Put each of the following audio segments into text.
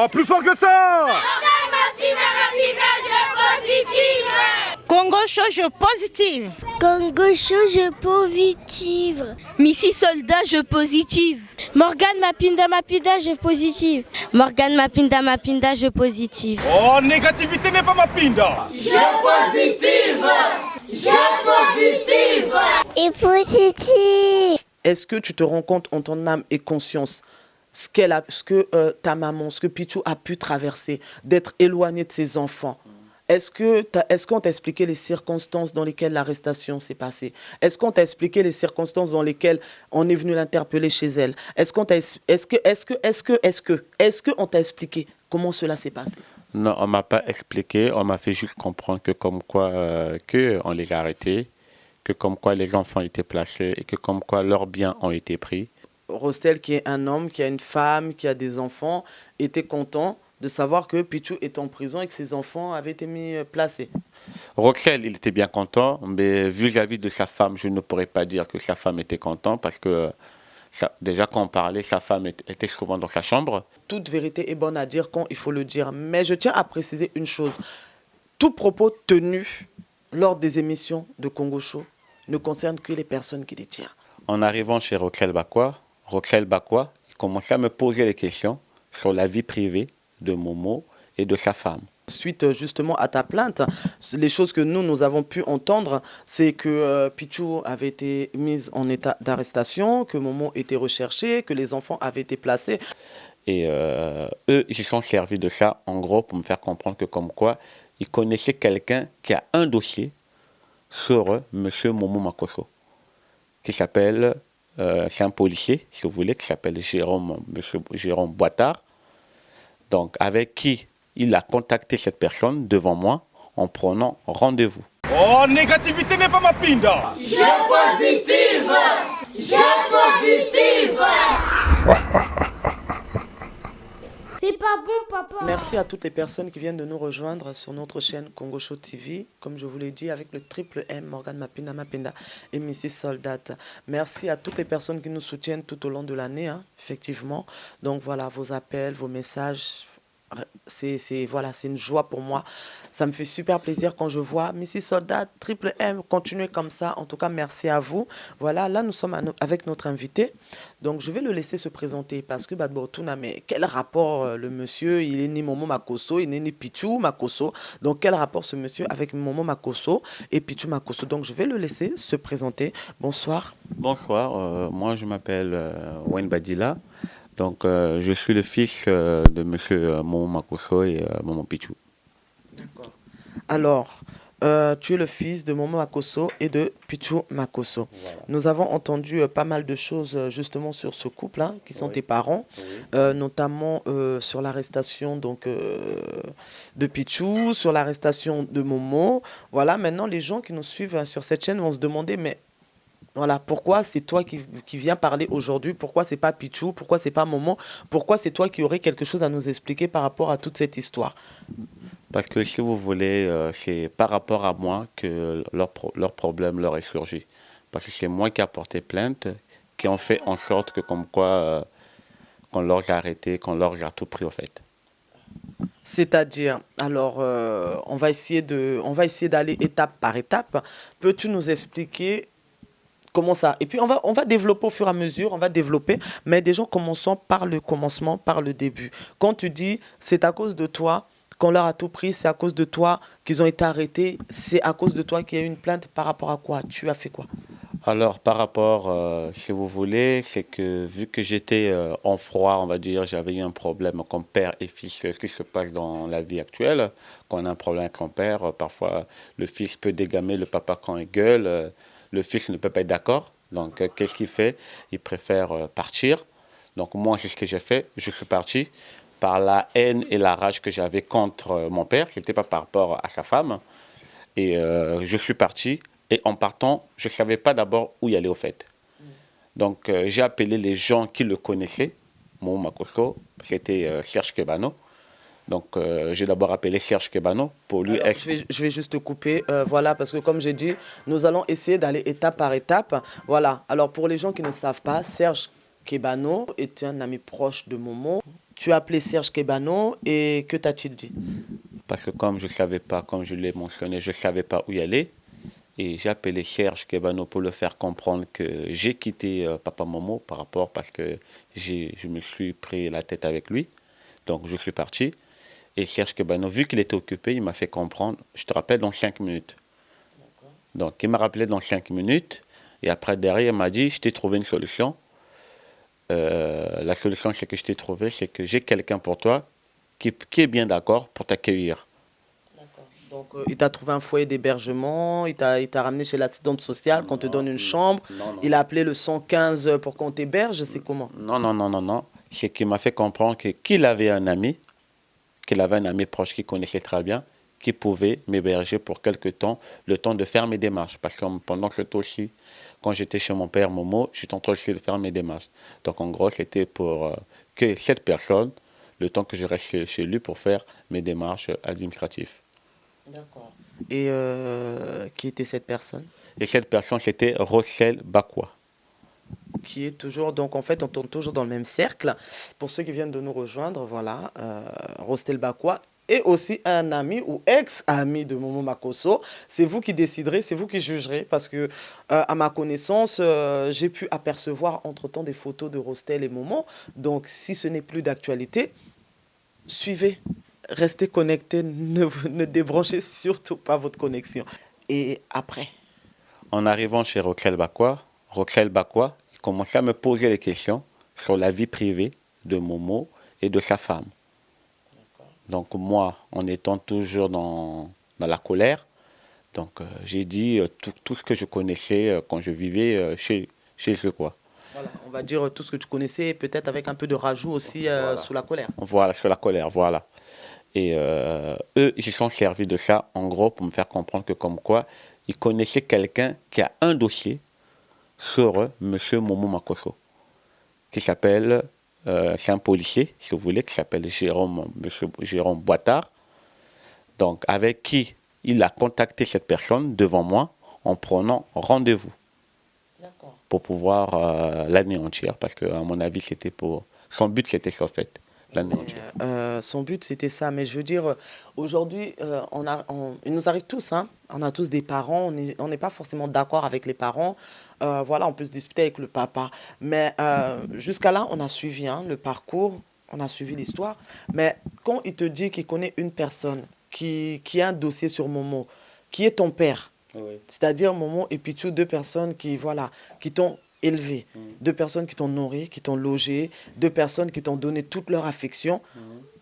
Oh, plus fort que ça! Congo je positive. Congo je positive. Missy Soldat je positive. Morgane Mapinda je positive. Morgane Mapinda je positive. Oh, négativité n'est pas Mapinda. Je positive. Je positive. Et positive. Est-ce que tu te rends compte en ton âme et conscience ce que ta maman, ce que Pichou a pu traverser, d'être éloignée de ses enfants? Est-ce qu'on t'a expliqué les circonstances dans lesquelles l'arrestation s'est passée? Est-ce qu'on t'a expliqué les circonstances dans lesquelles on est venu l'interpeller chez elle? Est-ce qu'on t'a expliqué comment cela s'est passé? Non, on m'a pas expliqué. On m'a fait juste comprendre que comme quoi on les a arrêtés, que comme quoi les enfants étaient placés et que comme quoi leurs biens ont été pris. Rostel, qui est un homme, qui a une femme, qui a des enfants, était content de savoir que Pichou est en prison et que ses enfants avaient été placés. Roxel, il était bien content, mais vis-à-vis de sa femme, je ne pourrais pas dire que sa femme était contente parce que déjà quand on parlait, sa femme était souvent dans sa chambre. Toute vérité est bonne à dire quand il faut le dire, mais je tiens à préciser une chose. Tout propos tenu lors des émissions de Congo Show ne concerne que les personnes qui les tirent. En arrivant chez Roxel Bakwa, il commençait à me poser des questions sur la vie privée de Momo et de sa femme. Suite justement à ta plainte, les choses que nous avons pu entendre, c'est que Pichou avait été mise en état d'arrestation, que Momo était recherché, que les enfants avaient été placés. Et eux, ils se sont servis de ça, en gros, pour me faire comprendre que comme quoi, ils connaissaient quelqu'un qui a un dossier sur M. Momo Makosso, qui s'appelle, c'est un policier, si vous voulez, qui s'appelle Jérôme Boitard. Donc, avec qui il a contacté cette personne devant moi en prenant rendez-vous. Oh, négativité n'est pas Mapinda. Je positive. Je positive. C'est pas bon, papa. Merci à toutes les personnes qui viennent de nous rejoindre sur notre chaîne Congo Show TV. Comme je vous l'ai dit, avec le triple M, Morgane Mapinda et Missy Soldat. Merci à toutes les personnes qui nous soutiennent tout au long de l'année, hein, effectivement. Donc voilà, vos appels, vos messages, c'est une joie pour moi. Ça me fait super plaisir quand je vois Missy Soldat, triple M, continuez comme ça. En tout cas, merci à vous. Voilà, là nous sommes avec notre invité. Donc je vais le laisser se présenter parce que Badbortuna, mais quel rapport le monsieur, il est né Momo Makosso, il est né Pichou Makosso. Donc quel rapport ce monsieur avec Momo Makosso et Pichou Makosso? Donc je vais le laisser se présenter. Bonsoir. Bonsoir, moi je m'appelle Wayne Badila. Donc je suis le fils de monsieur Momo Makosso et Momo Pichou. D'accord. Alors, tu es le fils de Momo Makosso et de Pichou Makosso. Voilà. Nous avons entendu pas mal de choses justement sur ce couple hein, qui sont tes parents, notamment sur l'arrestation de Pichou, sur l'arrestation de Momo. Voilà, maintenant les gens qui nous suivent sur cette chaîne vont se demander, mais voilà, pourquoi c'est toi qui viens parler aujourd'hui? Pourquoi c'est pas Pichou? Pourquoi c'est pas Momo? Pourquoi c'est toi qui aurais quelque chose à nous expliquer par rapport à toute cette histoire? Parce que si vous voulez, c'est par rapport à moi que leur problème leur est surgi. Parce que c'est moi qui ai porté plainte, qui ont fait en sorte que comme quoi qu'on leur a arrêté, qu'on leur a tout pris au fait. C'est-à-dire, alors, on va essayer d'aller étape par étape. Peux-tu nous expliquer comment ça? Et puis on va développer au fur et à mesure, on va développer, mais déjà commençons par le commencement, par le début. Quand tu dis c'est à cause de toi qu'on leur a tout pris, c'est à cause de toi qu'ils ont été arrêtés, c'est à cause de toi qu'il y a eu une plainte, par rapport à quoi? Tu as fait quoi? Alors par rapport, si vous voulez, c'est que vu que j'étais en froid, on va dire, j'avais eu un problème comme père et fils, ce qui se passe dans la vie actuelle. Quand on a un problème avec son père, parfois le fils peut dégamer le papa quand il gueule. Le fils ne peut pas être d'accord, donc qu'est-ce qu'il fait? Il préfère partir. Donc moi, c'est ce que j'ai fait, je suis parti par la haine et la rage que j'avais contre mon père, ce n'était pas par rapport à sa femme. Et je suis parti, et en partant, je ne savais pas d'abord où y aller au fait. Donc j'ai appelé les gens qui le connaissaient, Momo Makosso, c'était Serge Kebano. Donc, j'ai d'abord appelé Serge Kebano pour lui... Alors, je vais juste te couper, voilà, parce que comme j'ai dit, nous allons essayer d'aller étape par étape. Voilà, alors pour les gens qui ne savent pas, Serge Kebano était un ami proche de Momo. Tu as appelé Serge Kebano et que t'a-t-il dit? Parce que comme je ne savais pas, comme je l'ai mentionné, je ne savais pas où y aller. Et j'ai appelé Serge Kebano pour le faire comprendre que j'ai quitté Papa Momo parce que je me suis pris la tête avec lui. Donc je suis parti. Et Serge Kebano, vu qu'il était occupé, il m'a fait comprendre, je te rappelle, dans 5 minutes. Donc il m'a rappelé dans 5 minutes. Et après, derrière, il m'a dit, je t'ai trouvé une solution. La solution c'est que je t'ai trouvé, c'est que j'ai quelqu'un pour toi qui est bien d'accord pour t'accueillir. Donc, il t'a trouvé un foyer d'hébergement, il t'a ramené chez l'assistante sociale, qu'on te donne une chambre. Non. Il a appelé le 115 pour qu'on t'héberge, c'est comment? Non. C'est qu'il m'a fait comprendre qu'il avait un ami proche qu'il connaissait très bien, qui pouvait m'héberger pour quelque temps, le temps de faire mes démarches. Parce que pendant ce temps-ci, quand j'étais chez mon père Momo, j'étais en train de faire mes démarches. Donc en gros, c'était pour que cette personne, le temps que je reste chez lui pour faire mes démarches administratives. D'accord. Et qui était cette personne? Et cette personne, c'était Rossel Bakwa. Qui est toujours, donc en fait, on tourne toujours dans le même cercle. Pour ceux qui viennent de nous rejoindre, voilà, Rossel Bakwa est aussi un ami ou ex-ami de Momo Makosso. C'est vous qui déciderez, c'est vous qui jugerez, parce que, à ma connaissance, j'ai pu apercevoir entre-temps des photos de Rossel et Momo. Donc, si ce n'est plus d'actualité, suivez, restez connectés, ne débranchez surtout pas votre connexion. Et après? En arrivant chez Rossel Bakwa, il commençait à me poser des questions sur la vie privée de Momo et de sa femme. Donc moi, en étant toujours dans la colère, donc j'ai dit tout ce que je connaissais quand je vivais chez eux, quoi. Voilà, on va dire tout ce que tu connaissais, peut-être avec un peu de rajout aussi Voilà. sous la colère. Voilà, sur la colère, voilà. Et eux, ils se sont servis de ça, en gros, pour me faire comprendre que comme quoi, ils connaissaient quelqu'un qui a un dossier sur M. Momo Makosso, qui s'appelle, c'est un policier, si vous voulez, qui s'appelle Jérôme Boitard, donc avec qui il a contacté cette personne devant moi en prenant rendez-vous pour pouvoir l'anéantir, parce qu'à mon avis, c'était son but, c'était ça, en fait. Son but, c'était ça. Mais je veux dire, aujourd'hui, il nous arrive tous, hein, on a tous des parents, on n'est pas forcément d'accord avec les parents. Voilà, on peut se disputer avec le papa. Mais jusqu'à là, on a suivi le parcours, on a suivi l'histoire. Mais quand il te dit qu'il connaît une personne qui a un dossier sur Momo, qui est ton père, oui. C'est-à-dire Momo et Pichou, deux personnes qui t'ont élevé, deux personnes qui t'ont nourri, qui t'ont logé, deux personnes qui t'ont donné toute leur affection.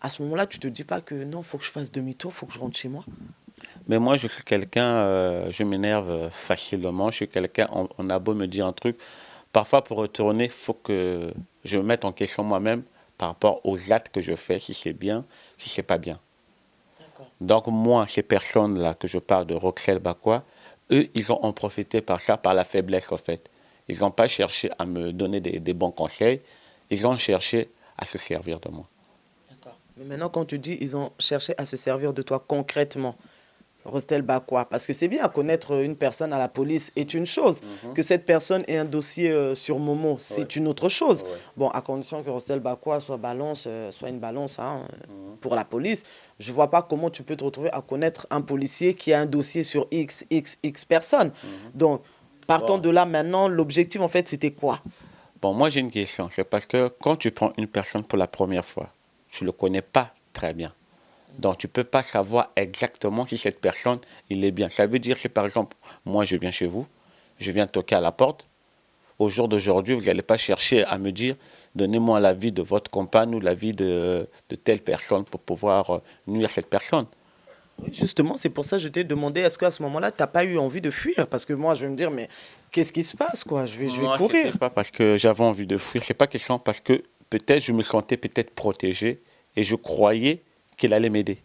À ce moment-là, tu ne te dis pas que non, il faut que je fasse demi-tour, il faut que je rentre chez moi. Mais moi, je suis quelqu'un, je m'énerve facilement. Je suis quelqu'un, on a beau me dire un truc. Parfois, pour retourner, il faut que je me mette en question moi-même par rapport aux actes que je fais, si c'est bien, si c'est pas bien. Donc moi, ces personnes-là que je parle de Rossel Bakwa, eux, ils ont en profité par ça, par la faiblesse, en fait. Ils n'ont pas cherché à me donner des bons conseils. Ils ont cherché à se servir de moi. D'accord. Mais maintenant, quand tu dis ils ont cherché à se servir de toi concrètement, Rossel Bakwa, parce que c'est bien, connaître une personne à la police est une chose. Que cette personne ait un dossier sur Momo, c'est une autre chose. Bon, à condition que Rossel Bakwa soit une balance pour la police. Je ne vois pas comment tu peux te retrouver à connaître un policier qui a un dossier sur X personnes. Donc, partant de là, maintenant, l'objectif, en fait, c'était quoi? Bon, moi, j'ai une question. C'est parce que quand tu prends une personne pour la première fois, tu ne le connais pas très bien. Donc, tu ne peux pas savoir exactement si cette personne, il est bien. Ça veut dire que, par exemple, moi, je viens chez vous, je viens toquer à la porte. Au jour d'aujourd'hui, vous n'allez pas chercher à me dire, donnez-moi l'avis de votre compagne ou l'avis de telle personne pour pouvoir nuire à cette personne. Justement, c'est pour ça que je t'ai demandé, est-ce qu'à ce moment-là, tu n'as pas eu envie de fuir? Parce que moi, je vais me dire, mais qu'est-ce qui se passe, quoi? Je vais courir. Ce n'est pas parce que j'avais envie de fuir, c'est pas question parce que peut-être je me sentais peut-être protégé et je croyais qu'il allait m'aider.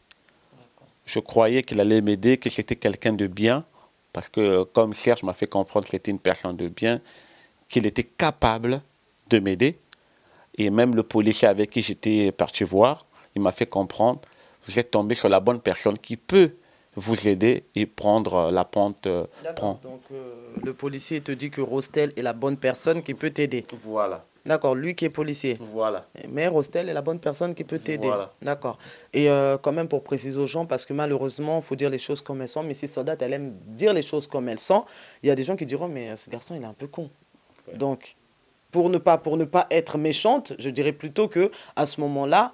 Je croyais qu'il allait m'aider, que c'était quelqu'un de bien, parce que comme Serge m'a fait comprendre que c'était une personne de bien, qu'il était capable de m'aider. Et même le policier avec qui j'étais parti voir, il m'a fait comprendre, vous êtes tombé sur la bonne personne qui peut vous aider et prendre la pente. D'accord. Donc, le policier te dit que Rostel est la bonne personne qui peut t'aider. Voilà. D'accord, lui qui est policier. Voilà. Mais Rostel est la bonne personne qui peut t'aider. Voilà. D'accord. Et quand même pour préciser aux gens, parce que malheureusement, il faut dire les choses comme elles sont, mais si Soldat, elle aime dire les choses comme elles sont, il y a des gens qui diront, mais ce garçon, il est un peu con. Ouais. Donc, pour ne pas être méchante, je dirais plutôt que à ce moment-là,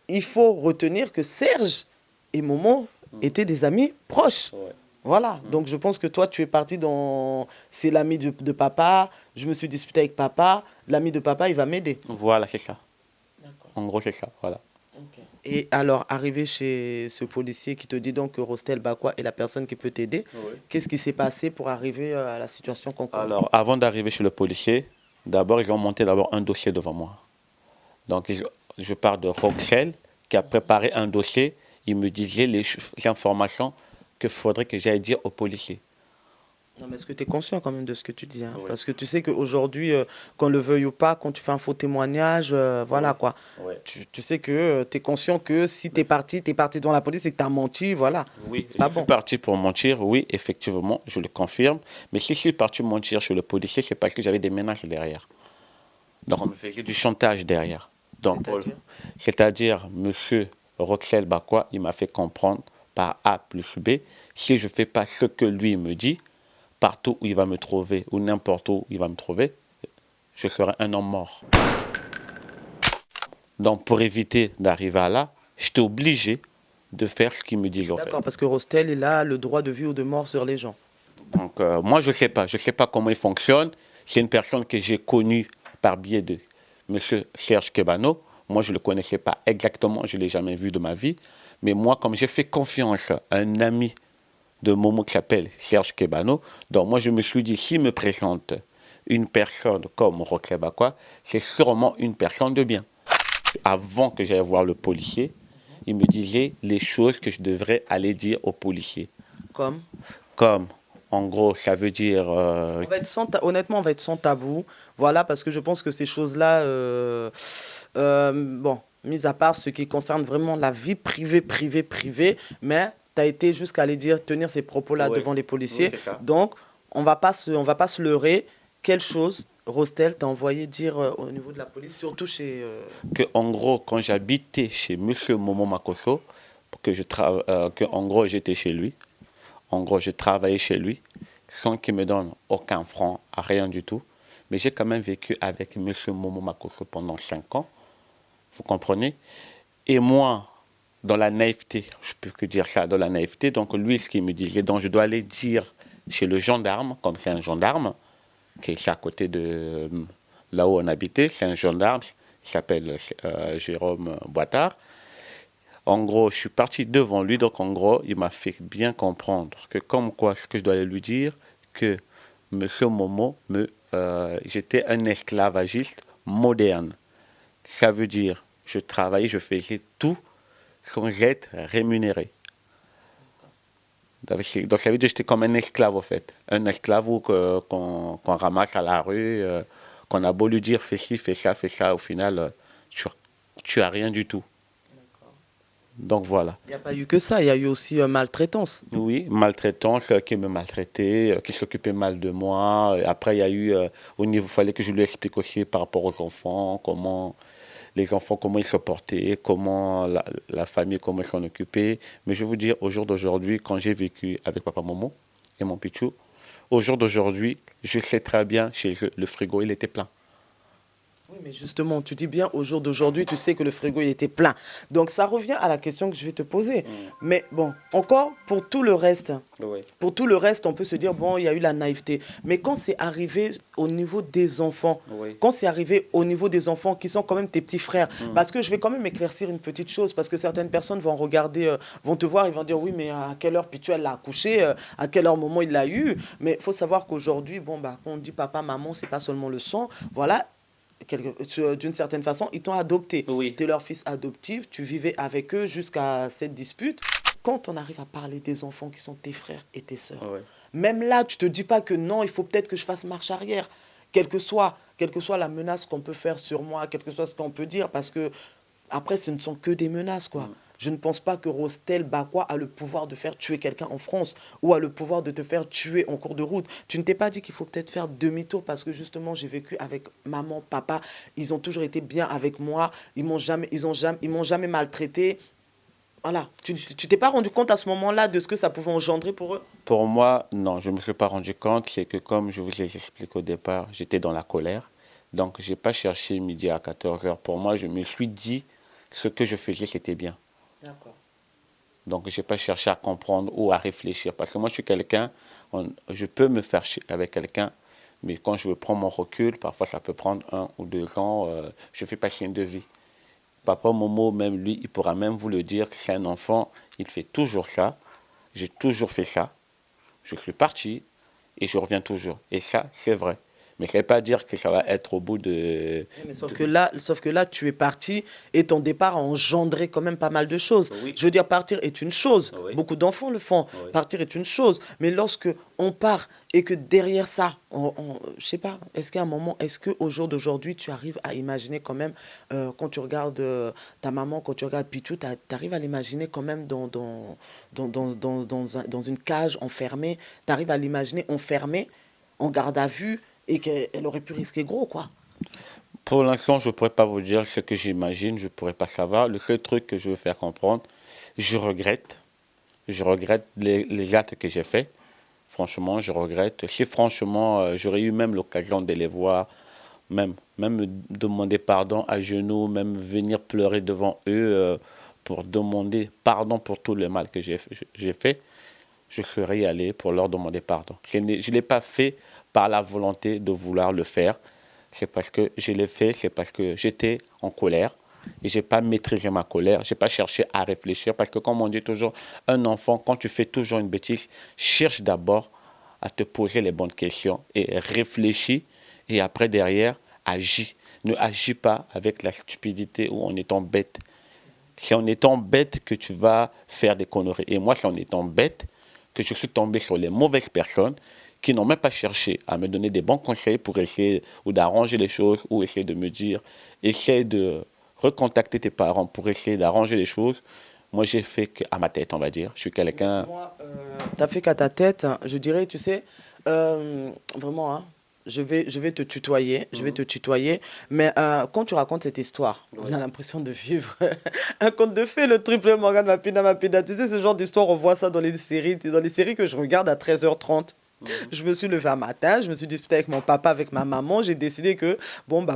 il faut retenir que Serge et Momo étaient des amis proches. Ouais. Voilà, donc je pense que toi, tu es parti dans... C'est l'ami de papa, je me suis disputé avec papa, l'ami de papa, il va m'aider. Voilà, c'est ça. D'accord. En gros, c'est ça. Voilà. Et alors, arrivé chez ce policier qui te dit donc que Rostel Bakwa est la personne qui peut t'aider, qu'est-ce qui s'est passé pour arriver à la situation qu'on connaît? Alors, avant d'arriver chez le policier, d'abord, ils ont monté un dossier devant moi. Donc, je pars de Roxel, qui a préparé un dossier. Il me disait les informations qu'il faudrait que j'aille dire au policier. Non, mais est-ce que tu es conscient quand même de ce que tu dis, hein? Oui. Parce que tu sais qu'aujourd'hui, qu'on le veuille ou pas, quand tu fais un faux témoignage, voilà quoi. Oui. Tu sais que tu es conscient que si tu es parti dans la police et que tu as menti, voilà. Oui, C'est pas je bon. suis parti pour mentir, oui, effectivement, je le confirme. Mais si je suis parti mentir chez le policier, c'est parce que j'avais des menaces derrière. Donc, on me faisait du chantage derrière. Donc, c'est-à-dire, monsieur Roxel Bakwa, il m'a fait comprendre par A plus B, si je ne fais pas ce que lui me dit, partout où il va me trouver, ou n'importe où il va me trouver, je serai un homme mort. Donc, pour éviter d'arriver à là, j'étais obligé de faire ce qu'il me dit. D'accord, parce que Rostel, il a le droit de vie ou de mort sur les gens. Donc, moi, je ne sais pas. Je ne sais pas comment il fonctionne. C'est une personne que j'ai connue par biais de M. Serge Kebano. Moi, je ne le connaissais pas exactement. Je ne l'ai jamais vu de ma vie. Mais moi, comme j'ai fait confiance à un ami de Momo qui s'appelle Serge Kebano, donc moi, je me suis dit, s'il me présente une personne comme Roxel Bakwa, c'est sûrement une personne de bien. Avant que j'aille voir le policier, il me disait les choses que je devrais aller dire au policier. Comme En gros, ça veut dire... on va être honnêtement, on va être sans tabou. Voilà, parce que je pense que ces choses-là, bon, mis à part ce qui concerne vraiment la vie privée, mais tu as été jusqu'à aller tenir ces propos-là devant les policiers. Oui, c'est ça. Donc, on va pas se leurrer. Quelle chose Rostel t'a envoyé dire au niveau de la police, surtout chez... En gros, quand j'habitais chez M. Momo Makosso, en gros, j'étais chez lui. En gros, je travaillais chez lui, sans qu'il me donne aucun franc, rien du tout. Mais j'ai quand même vécu avec M. Momo Makosso pendant 5 ans. Vous comprenez? Et moi, dans la naïveté, je peux que dire ça, dans la naïveté, donc lui, ce qu'il me disait, donc je dois aller dire chez le gendarme, comme c'est un gendarme, qui est à côté de là où on habitait, c'est un gendarme, il s'appelle Jérôme Boitard. En gros, je suis parti devant lui, donc en gros, il m'a fait bien comprendre que comme quoi, ce que je dois aller lui dire, que M. Momo, j'étais un esclavagiste moderne. Ça veut dire, je travaillais, je faisais tout sans être rémunéré. Donc ça veut dire que j'étais comme un esclave, en fait. Un esclave qu'on ramasse à la rue, qu'on a beau lui dire fais ci, fais ça, au final, tu n'as rien du tout. Donc voilà. Il n'y a pas eu que ça, il y a eu aussi maltraitance. Oui, maltraitance, qui me maltraitait, qui s'occupait mal de moi. Après, il y a eu, au niveau, il fallait que je lui explique aussi par rapport aux enfants, comment ils se portaient, comment la famille, comment ils s'en occupaient. Mais je vais vous dire, au jour d'aujourd'hui, quand j'ai vécu avec Papa Momo et mon Pichou, au jour d'aujourd'hui, je sais très bien, chez eux, le frigo, il était plein. Oui, mais justement, tu dis bien au jour d'aujourd'hui, tu sais que le frigo il était plein. Donc ça revient à la question que je vais te poser. Mais bon, encore pour tout le reste, on peut se dire bon, il y a eu la naïveté. Mais quand c'est arrivé au niveau des enfants, qui sont quand même tes petits frères, parce que je vais quand même éclaircir une petite chose, parce que certaines personnes vont regarder, vont te voir, ils vont dire oui, mais à quelle heure Pichou elle l'a accouché, à quelle heure Momo il l'a eu. Mais il faut savoir qu'aujourd'hui, bon bah, quand on dit papa, maman, c'est pas seulement le sang, voilà. D'une certaine façon, ils t'ont adopté. Oui. Tu es leur fils adoptif, tu vivais avec eux jusqu'à cette dispute. Quand on arrive à parler des enfants qui sont tes frères et tes sœurs, même là, tu ne te dis pas que non, il faut peut-être que je fasse marche arrière. Quelle que soit la menace qu'on peut faire sur moi, quel que soit ce qu'on peut dire, parce que après, ce ne sont que des menaces, quoi. Je ne pense pas que Rostel Bakwa a le pouvoir de faire tuer quelqu'un en France ou a le pouvoir de te faire tuer en cours de route. Tu ne t'es pas dit qu'il faut peut-être faire demi-tour parce que justement j'ai vécu avec maman, papa, ils ont toujours été bien avec moi, ils m'ont jamais maltraité. Voilà, tu t'es pas rendu compte à ce moment-là de ce que ça pouvait engendrer pour eux? Pour moi, non, je ne me suis pas rendu compte. C'est que comme je vous l'ai expliqué au départ, j'étais dans la colère. Donc, je n'ai pas cherché midi à 14h. Pour moi, je me suis dit ce que je faisais, c'était bien. D'accord. Donc, je n'ai pas cherché à comprendre ou à réfléchir. Parce que moi, je suis quelqu'un, je peux me faire chier avec quelqu'un, mais quand je prends mon recul, parfois ça peut prendre 1 ou 2 ans, je fais pas signe de vie. Papa Momo, même lui, il pourra même vous le dire, c'est un enfant, il fait toujours ça. J'ai toujours fait ça. Je suis parti et je reviens toujours. Et ça, c'est vrai. Mais ça ne veut pas dire que ça va être au bout de... Mais sauf que là, tu es parti et ton départ a engendré quand même pas mal de choses. Oui. Je veux dire, partir est une chose. Oui. Beaucoup d'enfants le font. Oui. Partir est une chose. Mais lorsque on part et que derrière ça, je sais pas, est-ce qu'à un moment, est-ce qu'au jour d'aujourd'hui, tu arrives à imaginer quand même, quand tu regardes ta maman, quand tu regardes Pichou, tu arrives à l'imaginer quand même dans une cage enfermée, tu arrives à l'imaginer enfermée, en garde à vue, et qu'elle aurait pu risquer gros, quoi. Pour l'instant, je ne pourrais pas vous dire ce que j'imagine, je ne pourrais pas savoir. Le seul truc que je veux faire comprendre, je regrette les actes que j'ai faits. Franchement, je regrette. Si franchement, j'aurais eu même l'occasion de les voir, même me demander pardon à genoux, même venir pleurer devant eux pour demander pardon pour tout le mal que j'ai fait, je serais allé pour leur demander pardon. Je ne l'ai pas fait par la volonté de vouloir le faire. C'est parce que je l'ai fait, c'est parce que j'étais en colère et je n'ai pas maîtrisé ma colère. Je n'ai pas cherché à réfléchir parce que comme on dit toujours, un enfant, quand tu fais toujours une bêtise, cherche d'abord à te poser les bonnes questions et réfléchis et après derrière, agis. Ne agis pas avec la stupidité ou en étant bête. C'est en étant bête que tu vas faire des conneries. Et moi, c'est en étant bête que je suis tombé sur les mauvaises personnes qui n'ont même pas cherché à me donner des bons conseils pour essayer ou d'arranger les choses ou essayer de me dire, essaye de recontacter tes parents pour essayer d'arranger les choses. Moi, j'ai fait qu'à ma tête, on va dire. Je suis quelqu'un... Moi, t'as fait qu'à ta tête, je dirais, tu sais, vraiment, hein, je vais te tutoyer, mais quand tu racontes cette histoire, on a l'impression de vivre un conte de fées, le triple Morgan Mapinda. Tu sais, ce genre d'histoire, on voit ça dans les séries que je regarde à 13h30. Je me suis levé un matin, je me suis disputé avec mon papa, avec ma maman. J'ai décidé que,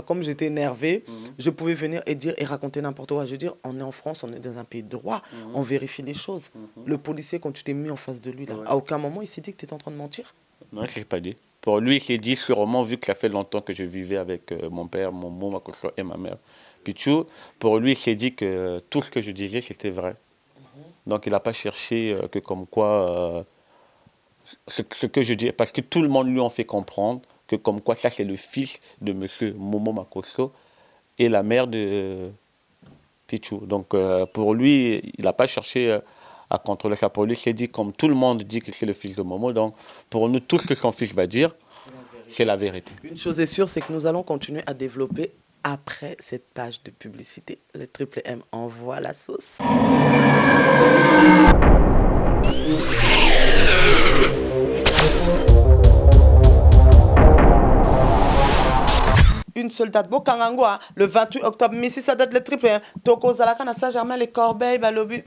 comme j'étais énervé, je pouvais venir et dire et raconter n'importe quoi. Je veux dire, on est en France, on est dans un pays de droit, on vérifie les choses. Le policier, quand tu t'es mis en face de lui, là, à aucun moment, il s'est dit que tu étais en train de mentir. Non, je ne l'ai pas dit. Pour lui, il s'est dit sûrement, vu que ça fait longtemps que je vivais avec mon père, mon môme et ma mère, Pichou, pour lui, il s'est dit que tout ce que je disais, c'était vrai. Donc, il n'a pas cherché que comme quoi... ce que je dis, parce que tout le monde lui en fait comprendre que comme quoi ça c'est le fils de monsieur Momo Makosso et la mère de Pichou. Donc pour lui, il n'a pas cherché à contrôler ça. Pour lui, il s'est dit, comme tout le monde dit que c'est le fils de Momo, donc pour nous, tout ce que son fils va dire, c'est la vérité. Une chose est sûre, c'est que nous allons continuer à développer après cette page de publicité. Le Triple M envoie la sauce. Une seule date, Bokangangwa, le 28 octobre, Missy, ça date le Triple M. Toko Zalaka, na Saint-Germain, les Corbeilles, Balobi,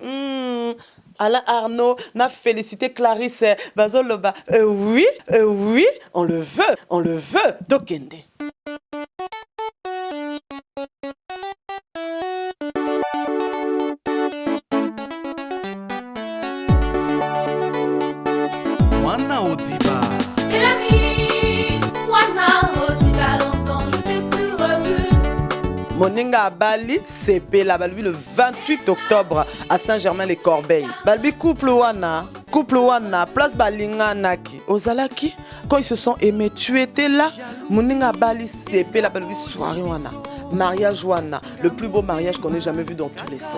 Alain Arnaud, n'a félicité Clarisse, Bazoloba. Oui, on le veut, Tokende. Wana Odiba. Moninga Bali, CP la Balbi le 28 octobre à Saint-Germain-les-Corbeilles. Balbi couple wana, place Balinga Naki. Ozalaki, quand ils se sont aimés, tu étais là. Moninga Bali, CP la Balbi soirée wana. Mariage wana, le plus beau mariage qu'on ait jamais vu dans tous les sons.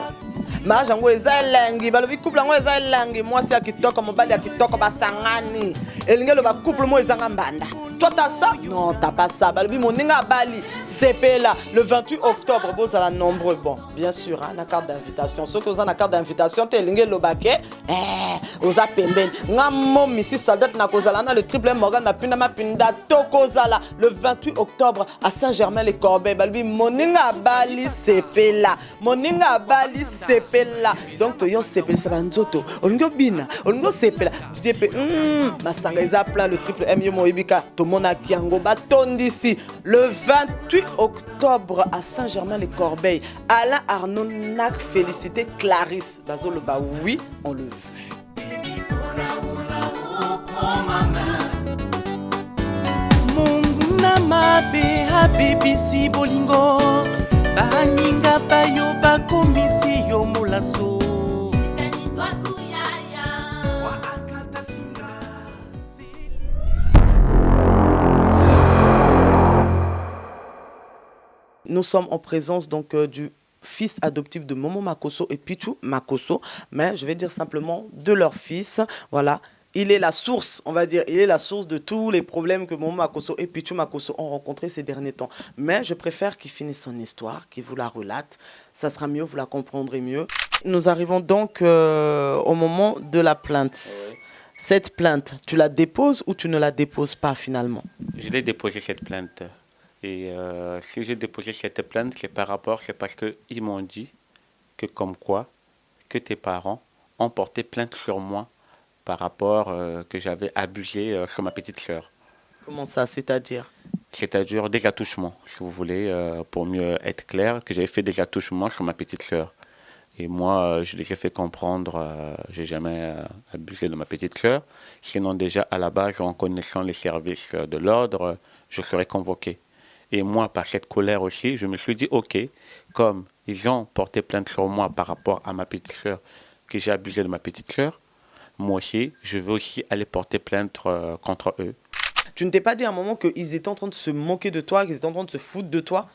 Mariage en Wezalengi, Balbi couple yango eza elangi mwasi ya kitoko mobali ya kitoko basangani elingi eloba couple mo ezanga mbanda. Toi t'as ça? Non, t'as pas ça. Balobi moninga bali sepela le 28 octobre bozala nombreux. Bon, bien sûr, hein, la carte d'invitation. Ceux qui ont la carte d'invitation, t'es elingi eloba ke oza pembeni. Nga momi si soldat na kozala na le triple Morgan Mapinda tokozala le 28 octobre à Saint-Germain-les-Corbeilles. Balobi moninga bali sepela. Moninga bali sepela. Donc toyo sepela ça va nzoto. Olingo bina, olingo sepela. Tu dis masanga eza plein le triple M yo moibika. Mona Kiango Batondisi le 28 octobre à Saint-Germain-les-Corbeilles. Alain Arnaud Nac félicité Clarisse. Bazolo ba oui, on le veut. Munguna mabe habibisi bolingo baninga bayo bakomisi yo molaso. Nous sommes en présence donc du fils adoptif de Momo Makosso et Pichou Makosso, mais je vais dire simplement de leur fils. Voilà, il est la source, on va dire, il est la source de tous les problèmes que Momo Makosso et Pichou Makosso ont rencontrés ces derniers temps. Mais je préfère qu'il finisse son histoire, qu'il vous la relate. Ça sera mieux, vous la comprendrez mieux. Nous arrivons donc au moment de la plainte. Oui. Cette plainte, tu la déposes ou tu ne la déposes pas finalement? Je l'ai déposé cette plainte. Et si j'ai déposé cette plainte, c'est parce qu'ils m'ont dit que comme quoi, que tes parents ont porté plainte sur moi par rapport que j'avais abusé sur ma petite sœur. Comment ça, c'est-à-dire? C'est-à-dire des attouchements, si vous voulez, pour mieux être clair, que j'avais fait des attouchements sur ma petite sœur. Et moi, je les ai fait comprendre, j'ai jamais abusé de ma petite sœur. Sinon déjà, à la base, en connaissant les services de l'ordre, je serais convoqué. Et moi, par cette colère aussi, je me suis dit, ok, comme ils ont porté plainte sur moi par rapport à ma petite sœur, que j'ai abusé de ma petite sœur, moi aussi, je veux aussi aller porter plainte contre eux. Tu ne t'es pas dit à un moment qu'ils étaient en train de se moquer de toi, qu'ils étaient en train de se foutre de toi?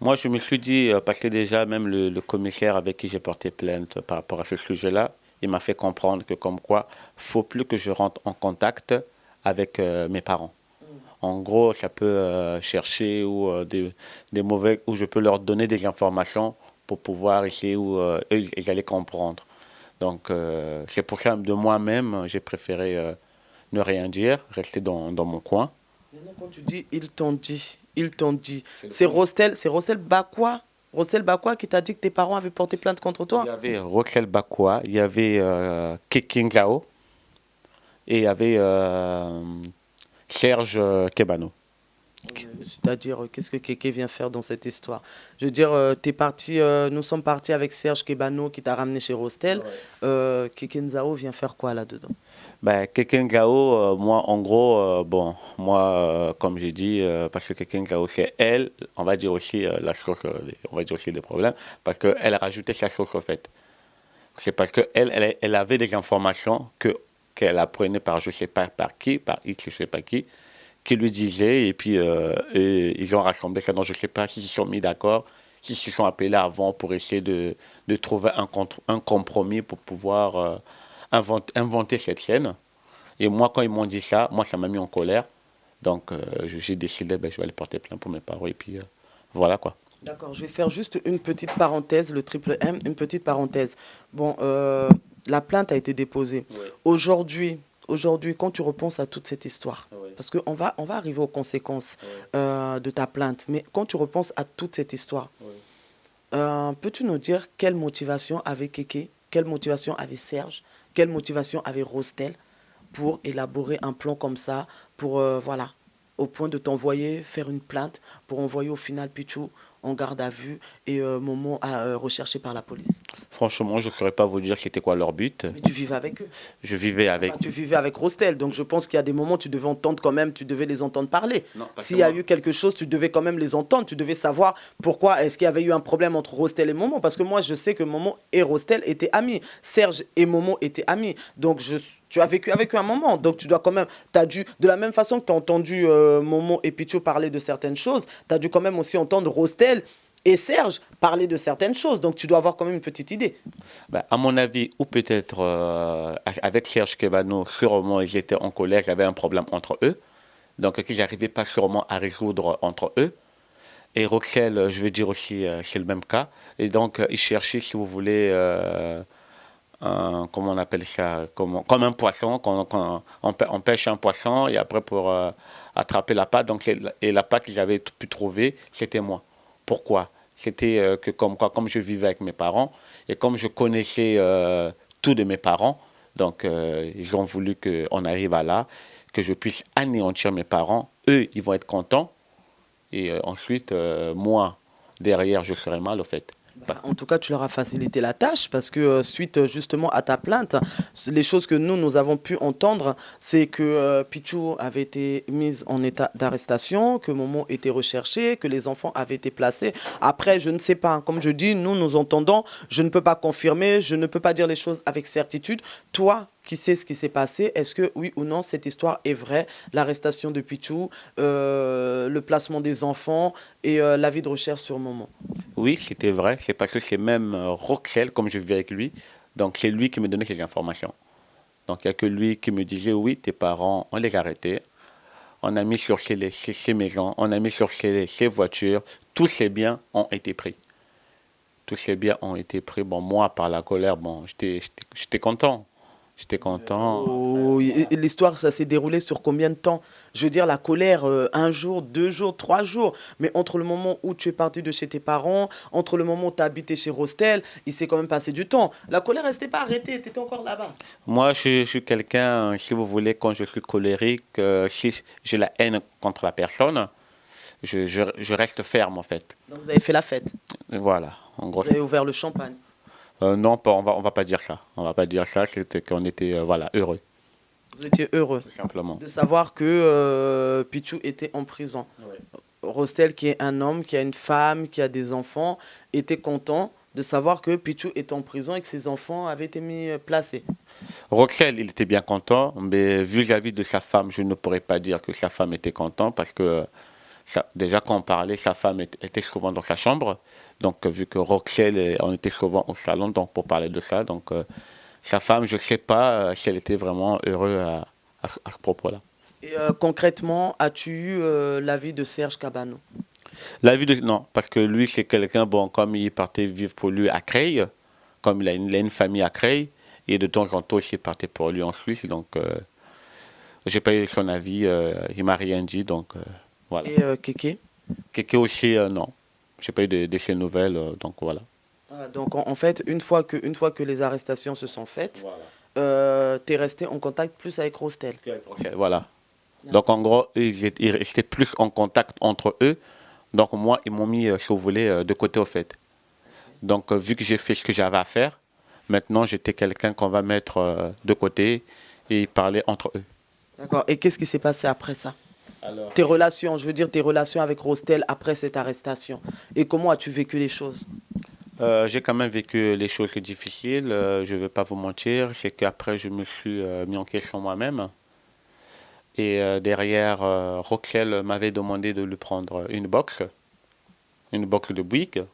Moi, je me suis dit, parce que déjà, même le commissaire avec qui j'ai porté plainte par rapport à ce sujet-là, il m'a fait comprendre que comme quoi, il ne faut plus que je rentre en contact avec mes parents. En gros, ça peut chercher ou des mauvais, ou je peux leur donner des informations pour pouvoir essayer où eux, ils allaient comprendre. Donc, c'est pour ça, de moi-même, j'ai préféré ne rien dire, rester dans mon coin. Maintenant, quand tu dis ils t'ont dit, c'est Rostel Bakwa qui t'a dit que tes parents avaient porté plainte contre toi? Il y avait Rostel Bakwa, il y avait Keking Zhao et il y avait Serge Kebano. C'est-à-dire, qu'est-ce que Kéké vient faire dans cette histoire? Je veux dire, nous sommes partis avec Serge Kebano qui t'a ramené chez Rostel. Ouais. Kéké Nzao vient faire quoi là-dedans? Kéké Nzao, moi, en gros, comme j'ai dit, parce que Kéké Nzao, c'est elle, on va dire aussi la source, on va dire aussi des problèmes, parce qu'elle a rajouté sa source au fait. C'est parce qu'elle avait des informations qu'elle apprenait par je ne sais pas par qui, par X, je ne sais pas qui lui disait, et puis ils ont rassemblé ça. Donc je ne sais pas s'ils se sont mis d'accord, s'ils se sont appelés avant pour essayer de trouver un compromis pour pouvoir inventer cette scène. Et moi, quand ils m'ont dit ça, ça m'a mis en colère. Donc j'ai décidé, je vais aller porter plainte pour mes parents, et puis voilà quoi. D'accord, je vais faire juste une petite parenthèse, le triple M, une petite parenthèse. Bon, la plainte a été déposée. Oui. Aujourd'hui, quand tu repenses à toute cette histoire, oui. Parce qu'on va arriver aux conséquences de ta plainte, mais quand tu repenses à toute cette histoire, oui. Peux-tu nous dire quelle motivation avait Kéké, quelle motivation avait Serge, quelle motivation avait Rostel pour élaborer un plan comme ça, pour, voilà, au point de t'envoyer faire une plainte, pour envoyer au final Pichou en garde à vue et Momo recherché par la police? Franchement, je ne saurais pas vous dire c'était quoi leur but. Mais tu vivais avec eux? Je vivais avec. Enfin, tu vivais avec Rostel, donc je pense qu'il y a des moments où tu devais entendre quand même, tu devais les entendre parler. S'il y a eu quelque chose, tu devais quand même les entendre, tu devais savoir pourquoi est-ce qu'il y avait eu un problème entre Rostel et Momo, parce que moi je sais que Momo et Rostel étaient amis, Serge et Momo étaient amis, donc tu as vécu avec eux un moment, donc tu dois quand même, de la même façon que tu as entendu Momo et Pichou parler de certaines choses, tu as dû quand même aussi entendre Rostel et Serge parlaient de certaines choses. Donc, tu dois avoir quand même une petite idée. Ben, à mon avis, ou peut-être avec Serge Kebano, sûrement ils étaient en colère, il y avait un problème entre eux. Donc, qu'ils n'arrivaient pas sûrement à résoudre entre eux. Et Roxel, je veux dire aussi, c'est le même cas. Et donc, ils cherchaient, si vous voulez, comment on appelle ça, comme un poisson, quand on pêche un poisson, et après pour attraper la patte, donc, et la patte qu'ils avaient pu trouver, c'était moi. Pourquoi? C'était que comme je vivais avec mes parents, et comme je connaissais tout de mes parents, donc ils ont voulu qu'on arrive à là, que je puisse anéantir mes parents. Eux, ils vont être contents, et ensuite, moi, derrière, je serai mal, au fait. En tout cas, tu leur as facilité la tâche parce que suite justement à ta plainte, les choses que nous avons pu entendre, c'est que Pichou avait été mise en état d'arrestation, que Momo était recherché, que les enfants avaient été placés. Après, je ne sais pas, comme je dis, nous entendons, je ne peux pas confirmer, je ne peux pas dire les choses avec certitude. Toi, qui sais ce qui s'est passé, est-ce que oui ou non cette histoire est vraie, l'arrestation de Pichou, le placement des enfants et l'avis de recherche sur Momo? Oui, c'était vrai. C'est parce que c'est même Roxel, comme je vis avec lui. Donc, c'est lui qui me donnait ces informations. Donc, il n'y a que lui qui me disait, oui, tes parents, on les a arrêtés. On a mis sur ces maisons, on a mis sur ces voitures. Tous ces biens ont été pris. Tous ces biens ont été pris. Bon, moi, par la colère, bon, j'étais content. J'étais content. Oh, et l'histoire, ça s'est déroulé sur combien de temps? Je veux dire, la colère, un jour, 2 jours, 3 jours. Mais entre le moment où tu es parti de chez tes parents, entre le moment où tu as habité chez Rostel, il s'est quand même passé du temps. La colère, elle s'était pas arrêtée, tu étais encore là-bas. Moi, je suis quelqu'un, si vous voulez, quand je suis colérique, si j'ai la haine contre la personne, je reste ferme, en fait. Donc vous avez fait la fête. Voilà, en gros. Vous avez ouvert le champagne. Non, on va pas dire ça. On va pas dire ça, c'était qu'on était voilà, heureux, Vous étiez heureux tout simplement. de savoir que Pichou était en prison. Ouais. Rostel, qui est un homme, qui a une femme, qui a des enfants, était content de savoir que Pichou est en prison et que ses enfants avaient été placés. Roxel, il était bien content, mais vis-à-vis de sa femme, je ne pourrais pas dire que sa femme était contente parce que déjà quand on parlait, sa femme était souvent dans sa chambre. Donc vu que Roxel, on était souvent au salon donc, pour parler de ça. Donc sa femme, je ne sais pas si elle était vraiment heureuse à ce propos-là. Et concrètement, as-tu eu l'avis de Serge Kebano? Non, parce que lui, c'est quelqu'un, bon, comme il partait vivre pour lui à Creil, comme il a une famille à Creil, et de temps en temps, il partait pour lui en Suisse. Donc j'ai pas eu son avis, il m'a rien dit, donc voilà. Et Kéké? Kéké aussi, non. J'ai pas eu de ses nouvelles, donc voilà. Voilà, donc en fait, une fois que les arrestations se sont faites, tu es resté en contact plus avec Rostel. Voilà. Donc en gros, ils étaient plus en contact entre eux. Donc moi, ils m'ont mis, si vous voulez, de côté au fait. Donc vu que j'ai fait ce que j'avais à faire, maintenant j'étais quelqu'un qu'on va mettre de côté et parler entre eux. D'accord. Et qu'est-ce qui s'est passé après ça? Alors, Tes relations, je veux dire tes relations avec Rostel après cette arrestation. Et comment as-tu vécu les choses? j'ai quand même vécu les choses difficiles, je ne vais pas vous mentir. C'est qu'après, je me suis mis en question moi-même. Et derrière, Roxel m'avait demandé de lui prendre une box de Bouygues.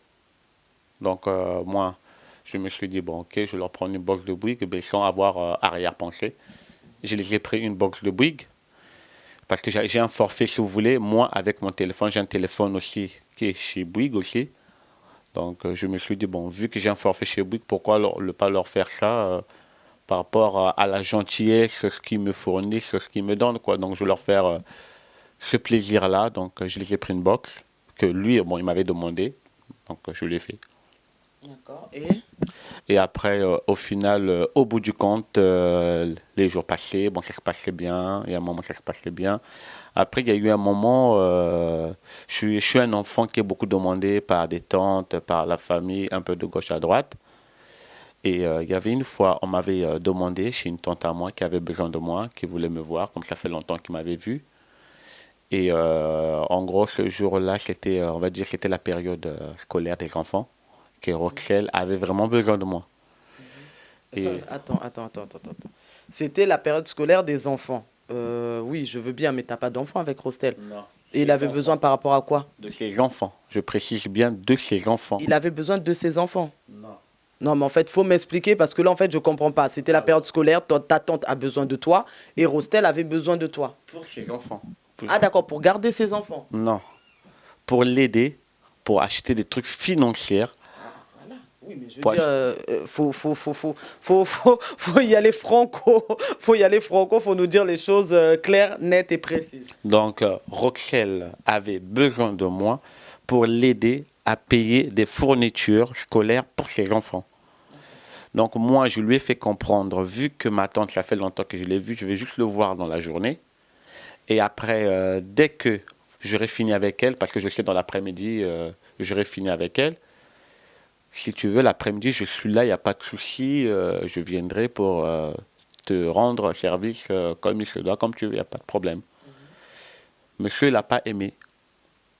Donc moi, je me suis dit, bon ok, je leur prends une box de Bouygues, mais sans avoir arrière-pensée. Je les ai pris une box de Bouygues, parce que j'ai un forfait, si vous voulez, moi avec mon téléphone, j'ai un téléphone aussi qui est chez Bouygues aussi. Donc je me suis dit, bon, vu que j'ai un forfait chez Bouygues, pourquoi ne pas leur faire ça par rapport à la gentillesse, ce qu'ils me fournissent, ce qu'ils me donnent, quoi. Donc je vais leur faire ce plaisir-là. Donc je les ai pris une box que lui, bon, il m'avait demandé. Donc je l'ai fait. D'accord. Et après, au final, au bout du compte, les jours passaient, bon, ça se passait bien. Il y a un moment, ça se passait bien. Après, il y a eu un moment, je suis un enfant qui est beaucoup demandé par des tantes, par la famille, un peu de gauche à droite. Et il y avait une fois, on m'avait demandé chez une tante à moi qui avait besoin de moi, qui voulait me voir, comme ça fait longtemps qu'il m'avait vu. Et en gros, ce jour-là, c'était, on va dire, c'était la période scolaire des enfants, que Roxel avait vraiment besoin de moi. Et Attends. C'était la période scolaire des enfants. Oui, je veux bien, mais t'as pas d'enfant avec Rostel. non, Et il avait besoin par rapport à quoi? De ses enfants. Je précise bien de ses enfants. Il avait besoin de ses enfants. Non. Non, mais en fait, il faut m'expliquer parce que là, en fait, je comprends pas. C'était la période scolaire, ta tante a besoin de toi et Rostel avait besoin de toi. Pour ses enfants. Ah, d'accord, pour garder ses enfants. Non. Pour l'aider, pour acheter des trucs financiers. Oui, mais je veux dire, faut y aller franco. Faut y aller franco, faut nous dire les choses claires, nettes et précises. Donc, Roxelle avait besoin de moi pour l'aider à payer des fournitures scolaires pour ses enfants. Donc, moi, je lui ai fait comprendre, vu que ma tante, ça fait longtemps que je l'ai vue, je vais juste le voir dans la journée. Et après, dès que j'aurai fini avec elle, parce que je sais dans l'après-midi, j'aurai fini avec elle, si tu veux, l'après-midi, je suis là, il n'y a pas de souci, je viendrai pour te rendre service comme il se doit, comme tu veux, il n'y a pas de problème. Monsieur, il n'a pas aimé.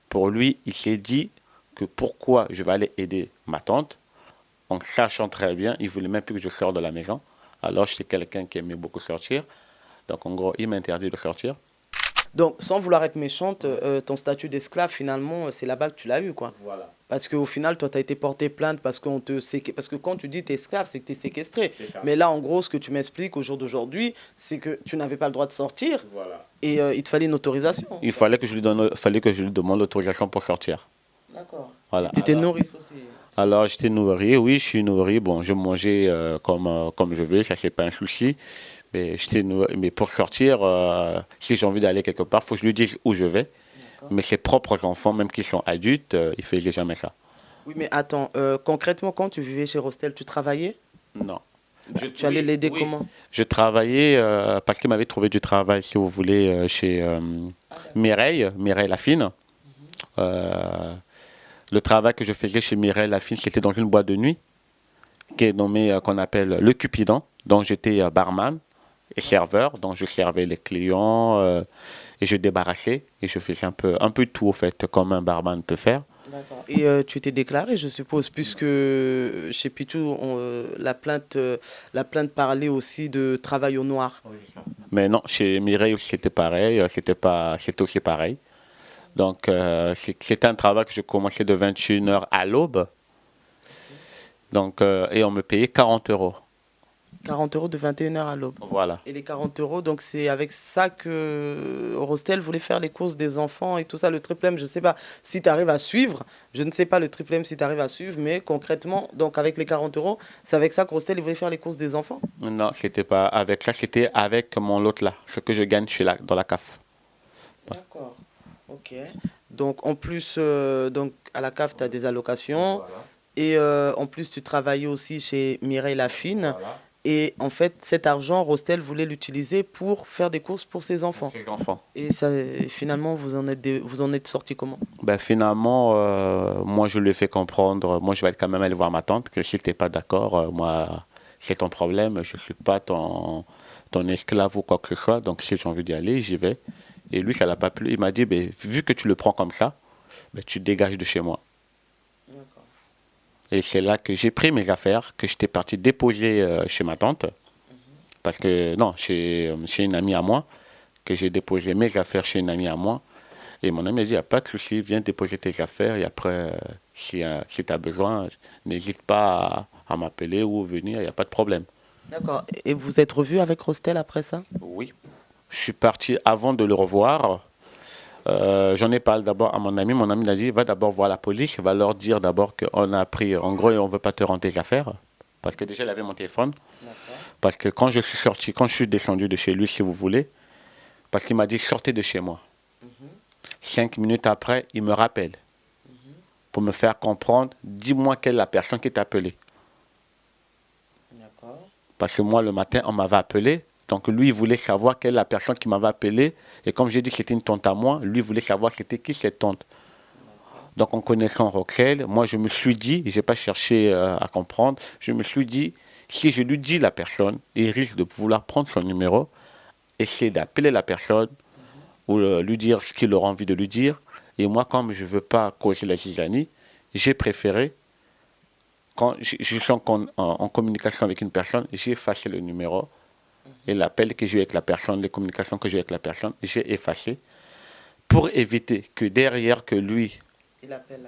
Pour lui, il s'est dit que pourquoi je vais aller aider ma tante, en sachant très bien, il ne voulait même plus que je sorte de la maison. Alors, j'étais quelqu'un qui aimait beaucoup sortir. Donc, en gros, il m'a interdit de sortir. Donc, sans vouloir être méchante, ton statut d'esclave, finalement, c'est là-bas que tu l'as eu, quoi. Voilà. Parce qu'au final, toi, tu as été porté plainte parce qu'on te parce que quand tu dis que tu es esclave, c'est que tu es séquestré. Mais là, en gros, ce que tu m'expliques au jour d'aujourd'hui, c'est que tu n'avais pas le droit de sortir et il te fallait une autorisation. Il fallait que je lui demande l'autorisation pour sortir. D'accord. Voilà. Tu étais nourrice aussi. Alors, j'étais nourri, oui, je suis nourri. Bon, je mangeais comme je veux, ça, c'est pas un souci. Mais, mais pour sortir, si j'ai envie d'aller quelque part, il faut que je lui dise où je vais. Mais ses propres enfants, même qui sont adultes, ils ne faisaient jamais ça. Oui, mais attends, concrètement, quand tu vivais chez Rostel, tu travaillais? Non. Tu allais l'aider comment? Je travaillais parce qu'il m'avait trouvé du travail, si vous voulez, chez Mireille Lafine. Le travail que je faisais chez Mireille Lafine, c'était dans une boîte de nuit qui est nommée, qu'on appelle le Cupidon. Donc j'étais barman et serveur, donc je servais les clients et je débarrassais et je faisais un peu de tout, au fait, comme un barman peut faire. Et tu étais déclaré, je suppose, puisque chez Pichou, la plainte parlait aussi de travail au noir. Mais non, chez Mireille, c'était pareil, c'était aussi pareil. Donc, c'était un travail que je commençais de 21h à l'aube. Donc, et on me payait 40 €. 40 € de 21h à l'aube. Voilà. Et les 40 €, donc c'est avec ça que Rostel voulait faire les courses des enfants et tout ça. Le triple M, je ne sais pas si tu arrives à suivre. Je ne sais pas le triple M si tu arrives à suivre, mais concrètement, donc avec les 40 €, c'est avec ça que Rostel voulait faire les courses des enfants? Non, c'était pas avec ça, c'était avec mon lot là, ce que je gagne dans la CAF. D'accord. Ok. Donc en plus, donc à la CAF, tu as des allocations. Voilà. Et en plus, tu travaillais aussi chez Mireille Lafine. Voilà. Et en fait, cet argent, Rostel voulait l'utiliser pour faire des courses pour ses enfants. Ses enfants. Et ça, finalement, vous en êtes sorti comment? Ben, finalement, moi, je lui ai fait comprendre, moi, je vais quand même aller voir ma tante, que si tu n'es pas d'accord, moi, c'est ton problème, je ne suis pas ton esclave ou quoi que ce soit. Donc, si j'ai envie d'y aller, j'y vais. Et lui, ça ne l'a pas plu. Il m'a dit, ben, vu que tu le prends comme ça, ben, tu dégages de chez moi. Et c'est là que j'ai pris mes affaires, que j'étais parti déposer chez ma tante. Parce que, non, chez une amie à moi, que j'ai déposé mes affaires chez une amie à moi. Et mon ami a dit, il n'y a pas de souci, viens déposer tes affaires. Et après, si tu as besoin, n'hésite pas à m'appeler ou venir, il n'y a pas de problème. D'accord. Et vous êtes revu avec Rostel après ça? Oui. Je suis parti avant de le revoir. J'en ai parlé d'abord à mon ami. Mon ami m'a dit, va d'abord voir la police, va leur dire d'abord qu'on a pris, en gros, on ne veut pas te rendre tes affaires. Parce que déjà, il avait mon téléphone. Parce que quand je suis sorti, quand je suis descendu de chez lui, si vous voulez, parce qu'il m'a dit, sortez de chez moi. 5 minutes après, il me rappelle. Pour me faire comprendre, dis-moi quelle est la personne qui t'a appelé. Parce que moi, le matin, on m'avait appelé. Donc lui, il voulait savoir quelle est la personne qui m'avait appelé. Et comme j'ai dit que c'était une tante à moi, lui voulait savoir c'était qui cette tante. Donc en connaissant Roxelle, moi je me suis dit, et je n'ai pas cherché à comprendre, je me suis dit, si je lui dis la personne, il risque de vouloir prendre son numéro, essayer d'appeler la personne, ou lui dire ce qu'il aura envie de lui dire. Et moi, comme je ne veux pas causer la zizanie, j'ai préféré, quand je sens qu'on en communication avec une personne, j'ai effacé le numéro. Et l'appel que j'ai eu avec la personne, les communications que j'ai eu avec la personne, j'ai effacé. pour éviter que derrière que lui,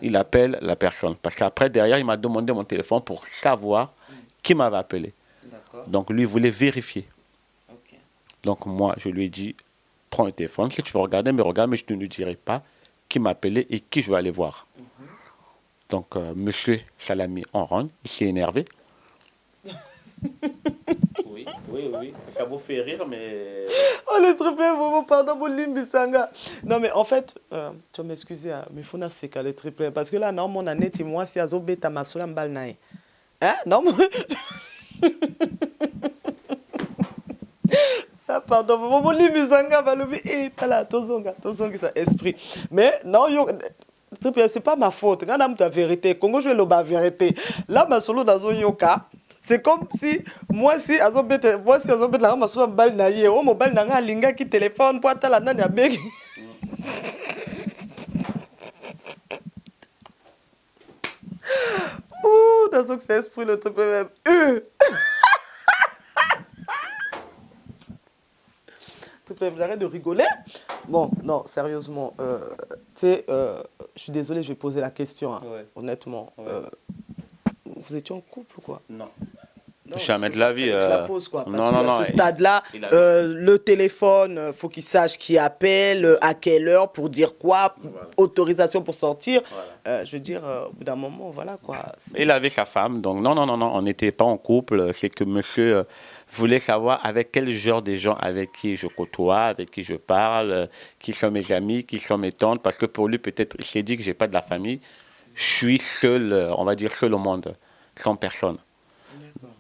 il appelle la personne. Parce qu'après, derrière, il m'a demandé mon téléphone pour savoir qui m'avait appelé. Donc, lui voulait vérifier. Ok. Donc, moi, je lui ai dit, prends le téléphone. Si tu veux regarder, mais regarde, mais je ne lui dirai pas qui m'a appelé et qui je vais aller voir. Donc, monsieur, ça l'a mis en rogne. Il s'est énervé. Oui. Ça vous fait rire, mais... Oh, le triple M, pardon, mon limbisanga. Non, mais en fait, tu vas m'excuser, mais il faut c'est qu'à le triple M. Parce que là, non, mon année, moi, si à Zobé, t'as ma sola mbalnaï. Hein? Non, ah, pardon, mon limbisanga va lever. Eh, t'as là, tozonga, ça esprit. Mais non, yo. C'est pas ma faute. Quand on a la vérité, Congo, je vais la vérité. Là, ma solo dans un yoka. C'est comme si moi si azobet la ma so bal na ye o mobile na nga linga ki téléphone pour atala nani ya beg. Ouh, dans ce esprit le truc même. J'arrête de rigoler. Bon, non, sérieusement, tu sais, je suis désolé, je vais poser la question, hein, honnêtement. Vous étiez en couple ou quoi? Non. Jamais de la vie. Je la pose quoi. Parce non, à ce stade-là, le téléphone, faut qu'il sache qui appelle, à quelle heure, pour dire quoi, autorisation pour sortir. Je veux dire, au bout d'un moment, voilà quoi. Il avait sa femme, donc non, on n'était pas en couple. C'est que monsieur voulait savoir avec quel genre de gens avec qui je côtoie, avec qui je parle, qui sont mes amis, qui sont mes tantes. Parce que pour lui, peut-être, il s'est dit que je n'ai pas de la famille. Je suis seul, on va dire seul au monde, sans personne.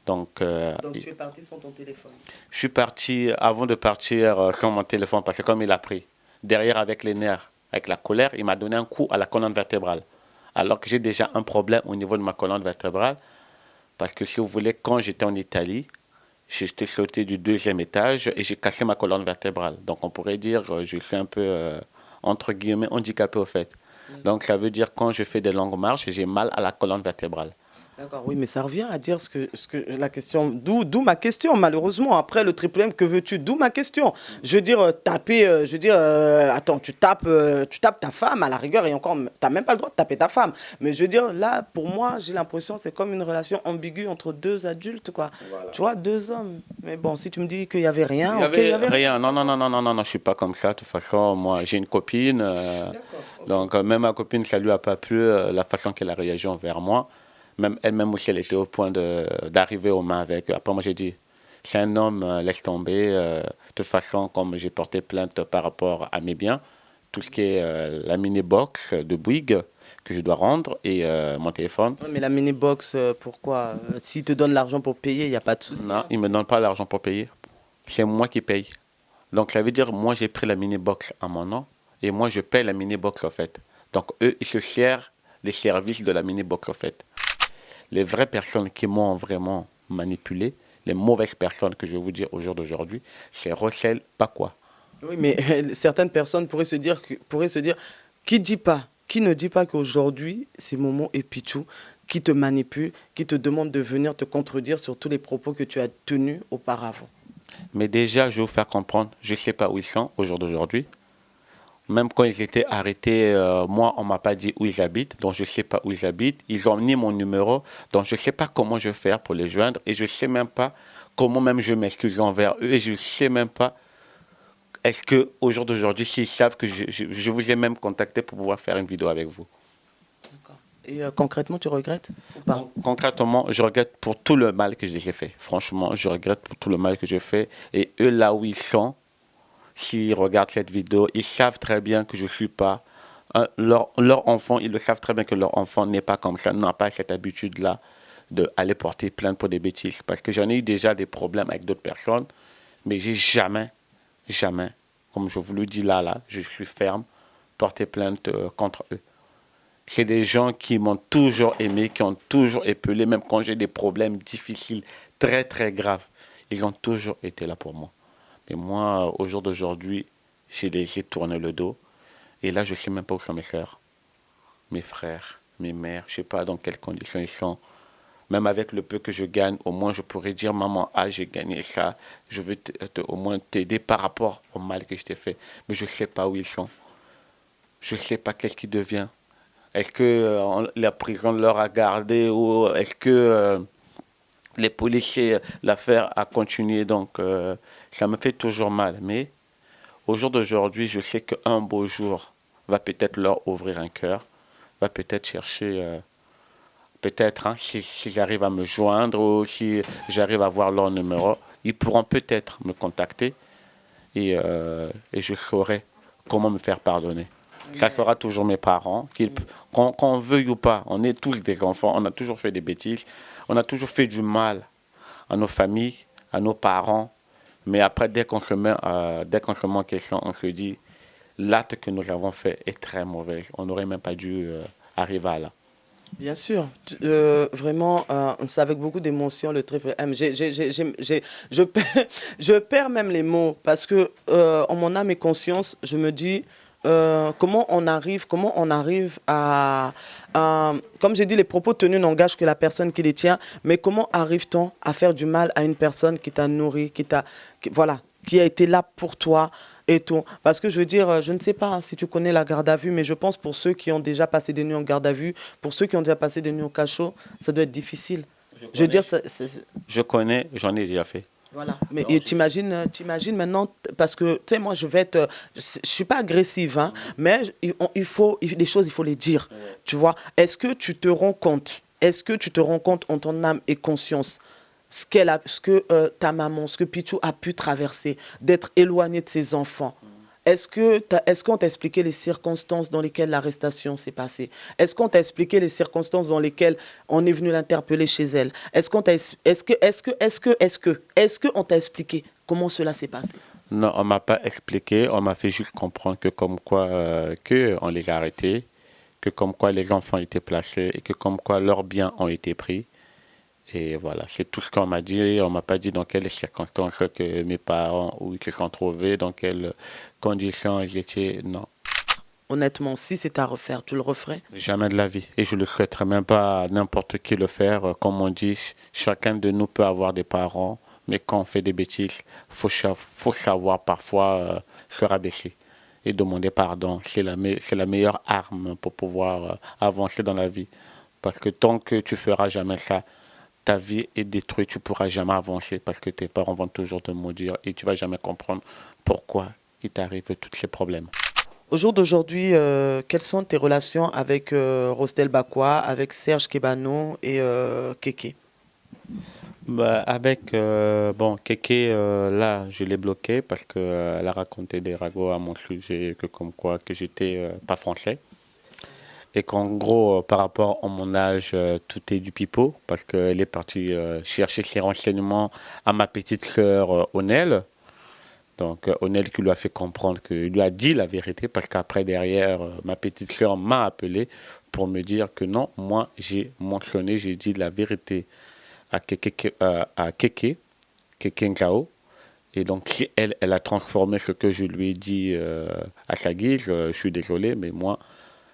Donc tu es parti sans ton téléphone? Je suis parti, avant de partir, sans mon téléphone, parce que comme il a pris, derrière avec les nerfs, avec la colère, il m'a donné un coup à la colonne vertébrale. Alors que j'ai déjà un problème au niveau de ma colonne vertébrale, parce que si vous voulez, quand j'étais en Italie, j'étais sauté du 2e étage et j'ai cassé ma colonne vertébrale. Donc on pourrait dire que je suis un peu, entre guillemets, handicapé au fait. Donc ça veut dire quand je fais des longues marches, j'ai mal à la colonne vertébrale. D'accord, oui, mais ça revient à dire ce que la question, d'où ma question, malheureusement. Après le triple M, que veux-tu? D'où ma question. Je veux dire, taper, attends, tu tapes ta femme à la rigueur et encore, tu n'as même pas le droit de taper ta femme. Mais je veux dire, là, pour moi, j'ai l'impression c'est comme une relation ambiguë entre deux adultes, quoi. Voilà. Tu vois, deux hommes. Mais bon, si tu me dis qu'il n'y avait rien, il y avait rien. Non, je ne suis pas comme ça. De toute façon, moi, j'ai une copine. Okay. Donc, même ma copine, ça ne lui a pas plu la façon qu'elle a réagi envers moi. Même elle-même aussi, elle était au point d'arriver aux mains avec. Après, moi, j'ai dit, c'est un homme, laisse tomber. De toute façon, comme j'ai porté plainte par rapport à mes biens, tout ce qui est la mini-box de Bouygues que je dois rendre et mon téléphone. Oui, mais la mini-box, pourquoi? S'il te donne l'argent pour payer, il n'y a pas de souci. Non, il ne me donne pas l'argent pour payer. C'est moi qui paye. Donc, ça veut dire, moi, j'ai pris la mini-box à mon nom et moi, je paye la mini-box, en fait. Donc, eux, ils se servent les services de la mini-box, en fait. Les vraies personnes qui m'ont vraiment manipulé, les mauvaises personnes que je vais vous dire au jour d'aujourd'hui, c'est Rochelle Pakwa. Oui, mais certaines personnes pourraient se dire qui ne dit pas qu'aujourd'hui, c'est Momo et Pichou qui te manipulent, qui te demandent de venir te contredire sur tous les propos que tu as tenus auparavant. Mais déjà, je vais vous faire comprendre, je ne sais pas où ils sont au jour d'aujourd'hui. Même quand ils étaient arrêtés, moi, on ne m'a pas dit où ils habitent, donc je ne sais pas où ils habitent. Ils ont mis mon numéro, donc je ne sais pas comment je vais faire pour les joindre. Et je ne sais même pas comment même je m'excuse envers eux. Et je ne sais même pas, est-ce qu'au jour d'aujourd'hui, s'ils savent que je vous ai même contacté pour pouvoir faire une vidéo avec vous. D'accord. Et concrètement, tu regrettes ou pas? Concrètement, je regrette pour tout le mal que j'ai fait. Franchement, je regrette pour tout le mal que j'ai fait. Et eux, là où ils sont, s'ils regardent cette vidéo, ils savent très bien que je ne suis pas... leur enfant, ils le savent très bien que leur enfant n'est pas comme ça, n'a pas cette habitude-là d'aller porter plainte pour des bêtises. Parce que j'en ai eu déjà des problèmes avec d'autres personnes, mais j'ai jamais, comme je vous le dis là, je suis ferme, porter plainte contre eux. C'est des gens qui m'ont toujours aimé, qui ont toujours épelé, même quand j'ai des problèmes difficiles, très très graves. Ils ont toujours été là pour moi. Mais moi, au jour d'aujourd'hui, j'ai tourné le dos. Et là, je ne sais même pas où sont mes soeurs, mes frères, mes mères. Je ne sais pas dans quelles conditions ils sont. Même avec le peu que je gagne, au moins je pourrais dire, maman, j'ai gagné ça. Je veux au moins t'aider par rapport au mal que je t'ai fait. Mais je ne sais pas où ils sont. je ne sais pas qu'est-ce qu'il devient. Est-ce que la prison leur a gardé ou est-ce que les policiers, l'affaire a continué. Donc, ça me fait toujours mal. Mais au jour d'aujourd'hui, je sais qu'un beau jour va peut-être leur ouvrir un cœur, va peut-être chercher, peut-être, hein, si j'arrive à me joindre ou si j'arrive à voir leur numéro, ils pourront peut-être me contacter et je saurai comment me faire pardonner. Ça sera toujours mes parents, qu'on veuille ou pas. On est tous des enfants, on a toujours fait des bêtises, on a toujours fait du mal à nos familles, à nos parents. Mais après, dès qu'on se met en question, on se dit, l'acte que nous avons fait est très mauvais. On n'aurait même pas dû arriver à là. Bien sûr, vraiment, c'est avec beaucoup d'émotion le triple M. Je perds même les mots parce que en mon âme et conscience, je me dis comment on arrive à comme j'ai dit, les propos tenus n'engagent que la personne qui les tient, mais comment arrive-t-on à faire du mal à une personne qui t'a nourri, qui a été là pour toi et tout. Parce que je veux dire, je ne sais pas si tu connais la garde à vue, mais je pense pour ceux qui ont déjà passé des nuits en garde à vue, pour ceux qui ont déjà passé des nuits au cachot, ça doit être difficile. Je veux dire, je connais, j'en ai déjà fait. Voilà, mais t'imagines maintenant, parce que, tu sais, moi, je suis pas agressive, hein, mais les choses, il faut les dire, tu vois. Est-ce que tu te rends compte en ton âme et conscience, ce que ta maman, ce que Pichou a pu traverser, d'être éloigné de ses enfants? Est-ce qu'on t'a expliqué les circonstances dans lesquelles l'arrestation s'est passée? Est-ce qu'on t'a expliqué les circonstances dans lesquelles on est venu l'interpeller chez elle? Est-ce qu'on t'a expliqué comment cela s'est passé? Non, on m'a pas expliqué. On m'a fait juste comprendre que comme quoi que on les a arrêtés, que comme quoi les enfants étaient placés et que comme quoi leurs biens ont été pris. Et voilà, c'est tout ce qu'on m'a dit. On ne m'a pas dit dans quelles circonstances que mes parents où ils se sont trouvés, dans quelles conditions ils étaient. Non. Honnêtement, si c'est à refaire, tu le referais? Jamais de la vie. Et je ne le souhaiterais même pas à n'importe qui le faire. Comme on dit, chacun de nous peut avoir des parents, mais quand on fait des bêtises, il faut savoir parfois se rabaisser et demander pardon. C'est la meilleure arme pour pouvoir avancer dans la vie. Parce que tant que tu ne feras jamais ça, ta vie est détruite, tu ne pourras jamais avancer parce que tes parents vont toujours te maudire et tu ne vas jamais comprendre pourquoi il t'arrive tous ces problèmes. Au jour d'aujourd'hui, quelles sont tes relations avec Rostel Bakwa, avec Serge Kebano et Kéké? Avec Kéké, là, je l'ai bloqué parce qu'elle a raconté des ragots à mon sujet, que comme quoi que j'étais pas français. Et qu'en gros, par rapport à mon âge, tout est du pipeau, parce qu'elle est partie chercher ses renseignements à ma petite sœur Onel. Donc Onel qui lui a fait comprendre, qu'il lui a dit la vérité, parce qu'après derrière, ma petite sœur m'a appelé pour me dire que non, moi j'ai mentionné, j'ai dit la vérité à Kéké Ngao. Et donc si elle a transformé ce que je lui ai dit à sa guise, je suis désolé, mais moi,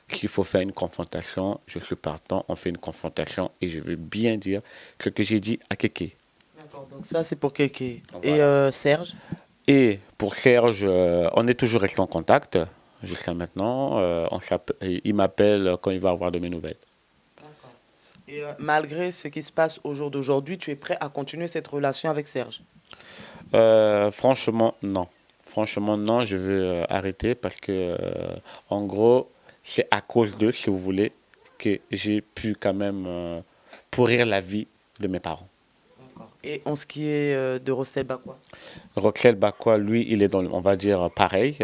s'il faut faire une confrontation, je suis partant, on fait une confrontation et je veux bien dire ce que j'ai dit à Kéké. D'accord, donc ça c'est pour Kéké. Voilà. Et Serge? Et pour Serge, on est toujours resté en contact jusqu'à maintenant. Il m'appelle quand il va avoir de mes nouvelles. D'accord. Et malgré ce qui se passe au jour d'aujourd'hui, tu es prêt à continuer cette relation avec Serge? Franchement, non. Franchement, non, je veux arrêter parce que, en gros, c'est à cause d'eux, si vous voulez, que j'ai pu quand même pourrir la vie de mes parents. D'accord. Et en ce qui est de Rostel Bakwa? Rostel Bakwa, lui, il est dans, on va dire, pareil.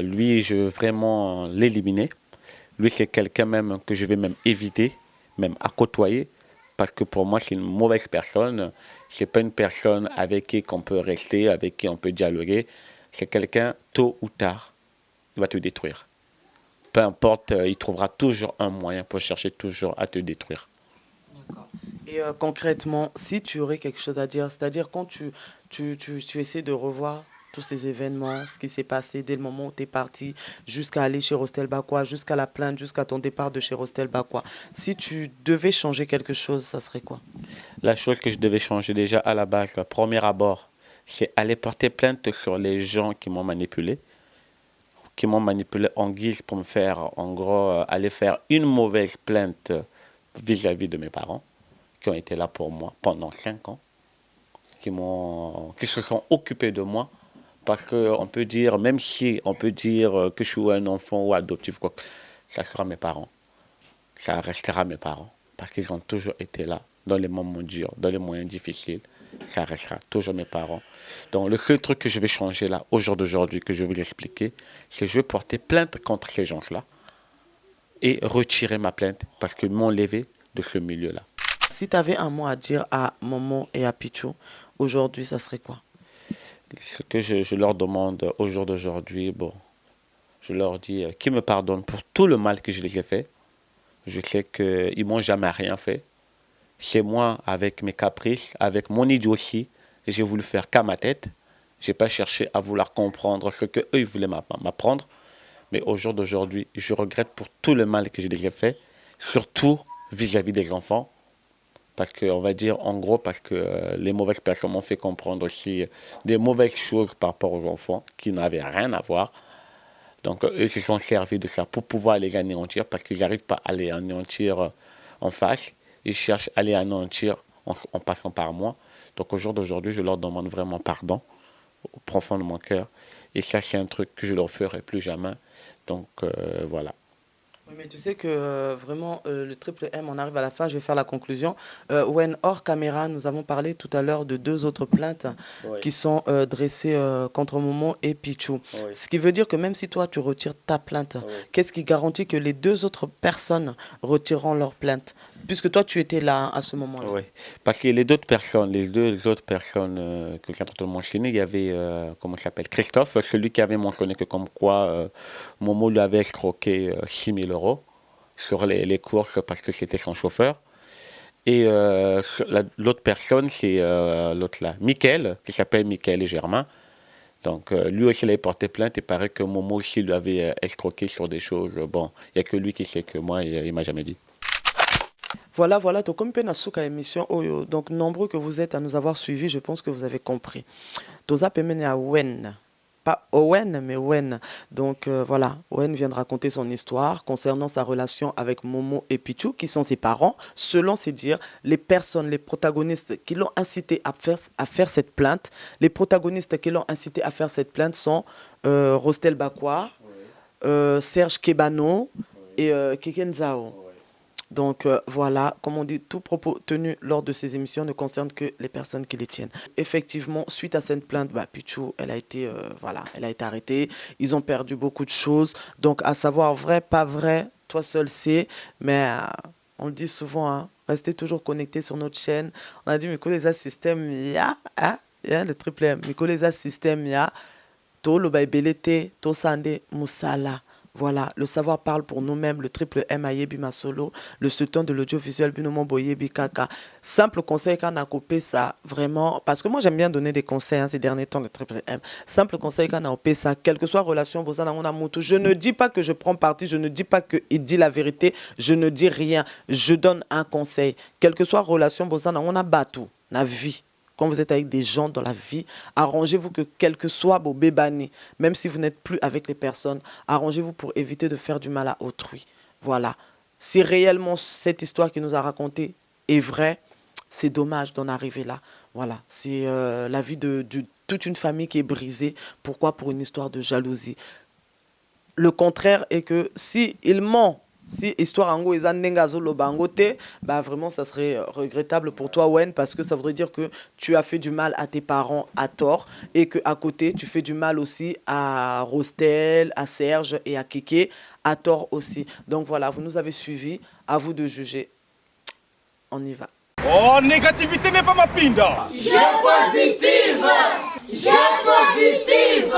Lui, je veux vraiment l'éliminer. Lui, c'est quelqu'un même que je vais même éviter, même à côtoyer, parce que pour moi, c'est une mauvaise personne. C'est pas une personne avec qui on peut rester, avec qui on peut dialoguer. C'est quelqu'un, tôt ou tard, il va te détruire. Peu importe, il trouvera toujours un moyen pour chercher toujours à te détruire. D'accord. Et concrètement, si tu aurais quelque chose à dire, c'est-à-dire quand tu essaies de revoir tous ces événements, ce qui s'est passé dès le moment où tu es parti, jusqu'à aller chez Rostel Bakwa, jusqu'à la plainte, jusqu'à ton départ de chez Rostel Bakwa, si tu devais changer quelque chose, ça serait quoi? La chose que je devais changer déjà à la base, le premier abord, c'est aller porter plainte sur les gens qui m'ont manipulé, qui m'ont manipulé en guise pour me faire, en gros, aller faire une mauvaise plainte vis-à-vis de mes parents, qui ont été là pour moi pendant 5 ans, qui se sont occupés de moi, parce qu'on peut dire, même si on peut dire que je suis un enfant ou adoptif, quoi, ça sera mes parents. Ça restera mes parents, parce qu'ils ont toujours été là, dans les moments durs, dans les moyens difficiles. Ça restera toujours mes parents. Donc le seul truc que je vais changer là, au jour d'aujourd'hui, que je vais vous expliquer, c'est que je vais porter plainte contre ces gens-là et retirer ma plainte, parce qu'ils m'ont levé de ce milieu-là. Si tu avais un mot à dire à Momo et à Pichou, aujourd'hui, ça serait quoi? Ce que je leur demande au jour d'aujourd'hui, bon, je leur dis qu'ils me pardonnent pour tout le mal que je les ai fait. Je sais qu'ils ne m'ont jamais rien fait. C'est moi, avec mes caprices, avec mon idiotie, j'ai voulu faire qu'à ma tête. Je n'ai pas cherché à vouloir comprendre ce qu'eux ils voulaient m'apprendre. Mais au jour d'aujourd'hui, je regrette pour tout le mal que je les ai fait, surtout vis-à-vis des enfants. Parce qu'on va dire, en gros, parce que les mauvaises personnes m'ont fait comprendre aussi des mauvaises choses par rapport aux enfants qui n'avaient rien à voir. Donc, eux se sont servis de ça pour pouvoir les anéantir, parce qu'ils n'arrivent pas à les anéantir en face. Ils cherchent à les anéantir en passant par moi. Donc, au jour d'aujourd'hui, je leur demande vraiment pardon au profond de mon cœur. Et ça, c'est un truc que je ne leur ferai plus jamais. Donc, voilà. Oui, mais tu sais que vraiment, le triple M, on arrive à la fin, je vais faire la conclusion. When hors caméra, nous avons parlé tout à l'heure de 2 autres plaintes qui sont dressées contre Momo et Pichou. Oui. Ce qui veut dire que même si toi, tu retires ta plainte, qu'est-ce qui garantit que les 2 autres personnes retireront leur plainte? Puisque toi, tu étais là à ce moment-là. Oui, parce que les deux autres personnes que j'ai entendu mentionner, il y avait, comment il s'appelle, Christophe, celui qui avait mentionné que comme quoi Momo lui avait escroqué 6 000 € sur les courses parce que c'était son chauffeur. Et l'autre personne, c'est l'autre là, Mickaël, qui s'appelle Mickaël Germain. Donc lui aussi, il avait porté plainte et il paraît que Momo aussi lui avait escroqué sur des choses. Bon, il n'y a que lui qui sait, que moi, il ne m'a jamais dit. Voilà, donc comme Penasuka émission, donc nombreux que vous êtes à nous avoir suivis, je pense que vous avez compris. Toza pemene à Wen, pas Owen, mais Wen. Donc voilà, Wen vient de raconter son histoire concernant sa relation avec Momo et Pichou, qui sont ses parents. Selon ses dires, les personnes, les protagonistes qui l'ont incité à faire cette plainte, les protagonistes qui l'ont incité à faire cette plainte sont Rostel Bakwa, Serge Kebano et Keken Zhao. Donc voilà, comme on dit, tout propos tenu lors de ces émissions ne concerne que les personnes qui les tiennent. Effectivement, suite à cette plainte, Pichou, elle a été arrêtée. Ils ont perdu beaucoup de choses. Donc à savoir vrai, pas vrai, toi seul sais. Mais on le dit souvent, hein, restez toujours connectés sur notre chaîne. On a dit, Mikoleza System, le triple M. Mikoleza System, to lo baibelete, to sande musala. Voilà, le savoir parle pour nous-mêmes, le triple M Ayebi Masolo, le sultan de l'audiovisuel Binomo Boyebi Kaka. Simple conseil qu'on a coupé ça, vraiment, parce que moi j'aime bien donner des conseils ces derniers temps, le triple M. Simple conseil qu'on a coupé ça, quelle que soit relation, je ne dis pas que je prends parti, je ne dis pas qu'il dit la vérité, je ne dis rien, je donne un conseil. Quelle que soit relation, on a battu, on a vie. Quand vous êtes avec des gens dans la vie, arrangez-vous que quel que soit vos bébani, même si vous n'êtes plus avec les personnes, arrangez-vous pour éviter de faire du mal à autrui. Voilà. Si réellement cette histoire qu'il nous a racontée est vraie, c'est dommage d'en arriver là. Voilà. C'est la vie de toute une famille qui est brisée. Pourquoi? Pour une histoire de jalousie. Le contraire est que si il ment, si histoire ango ezandengazo lobangote, vraiment ça serait regrettable pour toi Wen, parce que ça voudrait dire que tu as fait du mal à tes parents à tort et que à côté tu fais du mal aussi à Rostel, à Serge et à Kéké à tort aussi. Donc voilà, vous nous avez suivis, à vous de juger. On y va. Oh, négativité n'est pas ma pinda. Je positive. Je positive.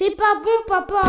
C'est pas bon, papa.